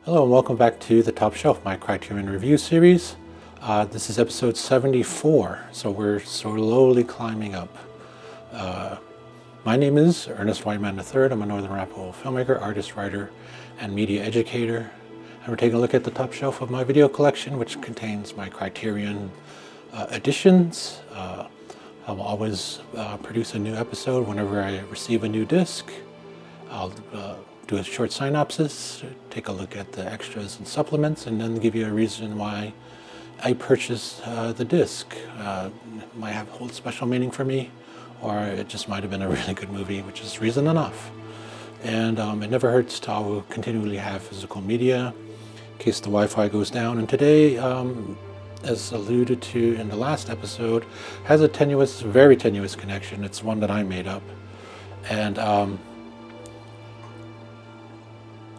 Hello and welcome back to The Top Shelf, my Criterion review series. This is episode 74, so we're slowly climbing up. My name is Ernest Whiteman III. I'm a Northern Arapaho filmmaker, artist, writer, and media educator. And we're taking a look at the top shelf of my video collection, which contains my Criterion editions. I'll always produce a new episode whenever I receive a new disc. I'll do a short synopsis, take a look at the extras and supplements, and then give you a reason why I purchased the disc. It might hold special meaning for me, or it just might have been a really good movie, which is reason enough. And it never hurts to continually have physical media in case the Wi-Fi goes down. And today, as alluded to in the last episode, has a tenuous, very tenuous connection. It's one that I made up. And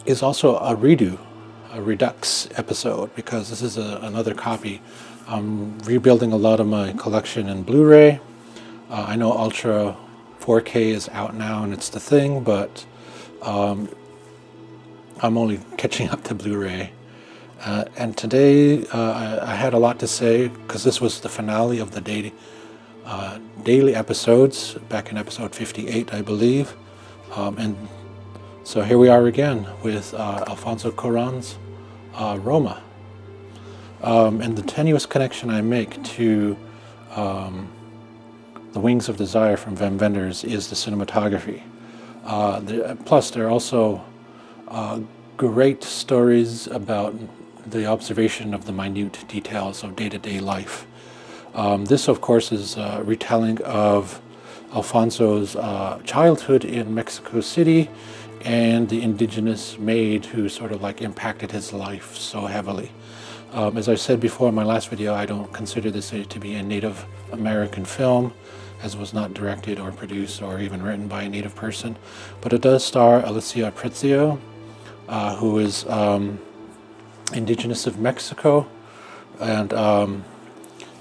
is also a Redux episode, because this is another copy. I'm rebuilding a lot of my collection in Blu-ray. I know Ultra 4K is out now and it's the thing, but I'm only catching up to Blu-ray. And today I had a lot to say, because this was the finale of the daily episodes, back in episode 58, I believe. And so here we are again with Alfonso Cuarón's Roma. And the tenuous connection I make to The Wings of Desire from Wim Wenders is the cinematography. Plus, there are also great stories about the observation of the minute details of day-to-day life. This, of course, is a retelling of Alfonso's childhood in Mexico City and the indigenous maid who sort of like impacted his life so heavily. As I said before in my last video, I don't consider this to be a Native American film, as it was not directed or produced or even written by a Native person. But it does star Yalitza Aparicio, who is indigenous of Mexico, and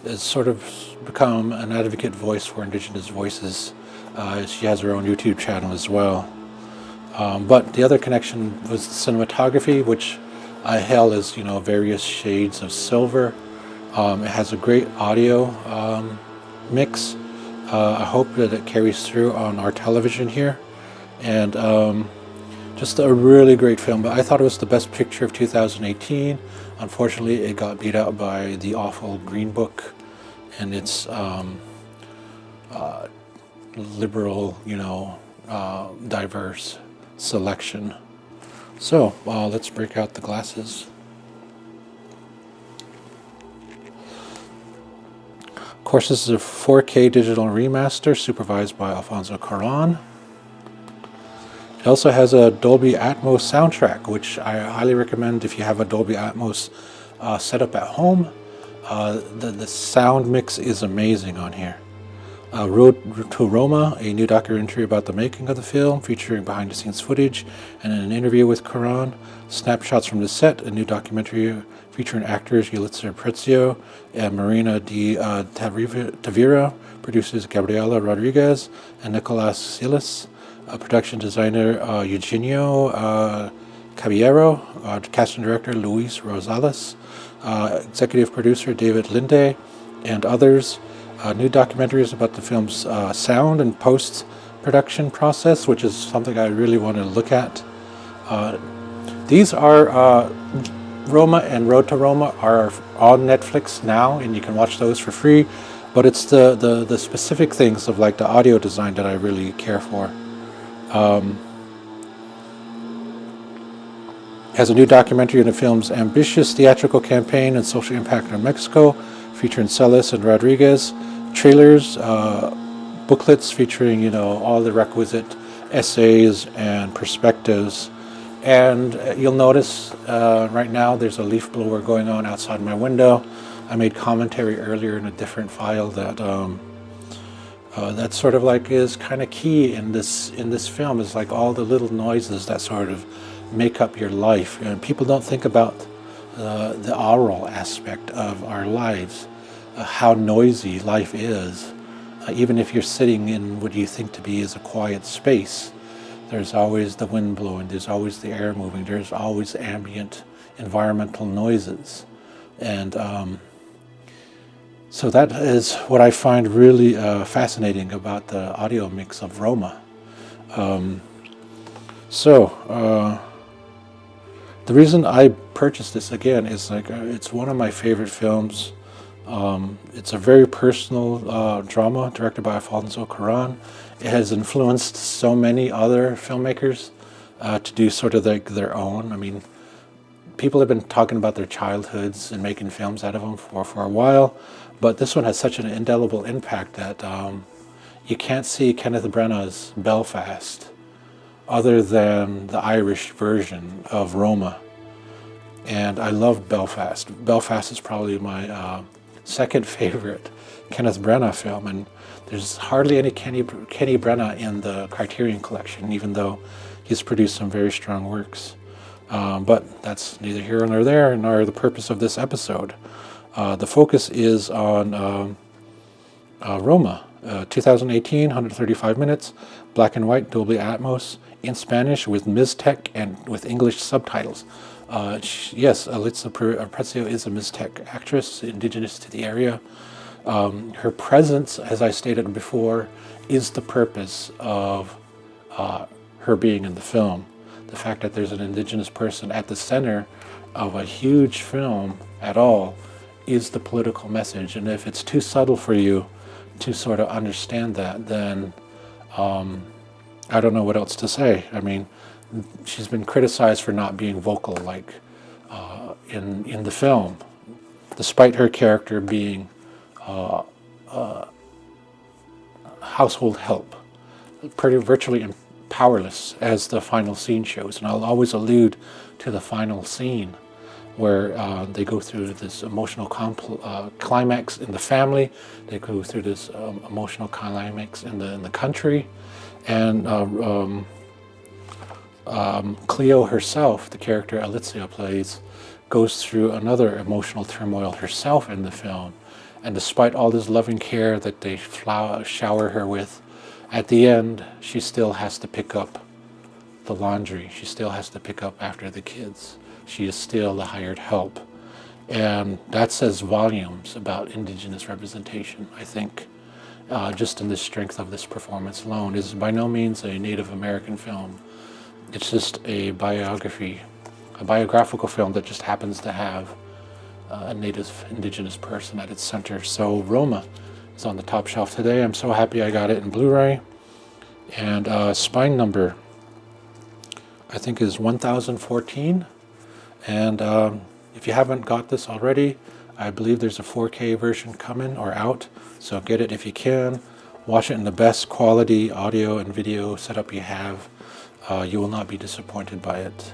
has sort of become an advocate voice for indigenous voices. She has her own YouTube channel as well. But the other connection was the cinematography, which I hail as, various shades of silver. It has a great audio mix. I hope that it carries through on our television here. And just a really great film. But I thought it was the best picture of 2018. Unfortunately, it got beat out by the awful Green Book and its liberal, diverse selection. So let's break out the glasses. Of course, this is a 4K digital remaster supervised by Alfonso Cuarón. It also has a Dolby Atmos soundtrack, which I highly recommend if you have a Dolby Atmos setup at home. The sound mix is amazing on here. Road to Roma, a new documentary about the making of the film, featuring behind-the-scenes footage and an interview with Cuarón. Snapshots from the set, a new documentary featuring actors Yalitza Aparicio and Marina de Tavira, producers Gabriela Rodriguez and Nicolas Silas, production designer Eugenio Caballero, casting director Luis Rosales, executive producer David Linde, and others. New documentaries about the film's sound and post-production process, which is something I really want to look at. These are Roma and Road to Roma are on Netflix now, and you can watch those for free. But it's the specific things of like the audio design that I really care for. Has a new documentary on the film's ambitious theatrical campaign and social impact on Mexico, featuring Celis and Rodriguez. Trailers, booklets featuring, all the requisite essays and perspectives. And you'll notice right now there's a leaf blower going on outside my window. I made commentary earlier in a different file that that sort of like is kind of key in this film, is like all the little noises that sort of make up your life. And people don't think about the aural aspect of our lives. How noisy life is. Even if you're sitting in what you think to be is a quiet space, there's always the wind blowing, there's always the air moving, there's always ambient environmental noises. And so that is what I find really fascinating about the audio mix of Roma. The reason I purchased this again is it's one of my favorite films. It's a very personal drama directed by Alfonso Cuarón. It has influenced so many other filmmakers to do sort of their own. I mean, people have been talking about their childhoods and making films out of them for a while, but this one has such an indelible impact that you can't see Kenneth Branagh's Belfast other than the Irish version of Roma. And I love Belfast. Belfast is probably my second favorite Kenneth Branagh film, and there's hardly any Kenny Branagh in the Criterion collection, even though he's produced some very strong works. But that's neither here nor there, nor the purpose of this episode. The focus is on Roma, 2018, 135 minutes, black and white, Dolby Atmos, in Spanish with Mixtec and with English subtitles. Yes, Yalitza Aparicio is a Mixtec actress, indigenous to the area. Her presence, as I stated before, is the purpose of her being in the film. The fact that there's an indigenous person at the center of a huge film at all is the political message. And if it's too subtle for you to sort of understand that, then I don't know what else to say. I mean, she's been criticized for not being vocal, like in the film, despite her character being household help, virtually powerless, as the final scene shows. And I'll always allude to the final scene where they go through this emotional climax in the family, they go through this emotional climax in the country, and Cleo herself, the character Yalitza plays, goes through another emotional turmoil herself in the film. And despite all this loving care that they shower her with, at the end, she still has to pick up the laundry. She still has to pick up after the kids. She is still the hired help. And that says volumes about indigenous representation, I think. Just in the strength of this performance alone. Is by no means a Native American film. It's just a biographical film that just happens to have a native indigenous person at its center. So Roma is on the top shelf today. I'm so happy I got it in Blu-ray. And spine number, I think, is 1014. And if you haven't got this already, I believe there's a 4K version coming or out. So get it if you can. Watch it in the best quality audio and video setup you have. You will not be disappointed by it.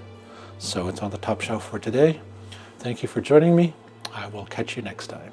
So it's on the top shelf for today. Thank you for joining me. I will catch you next time.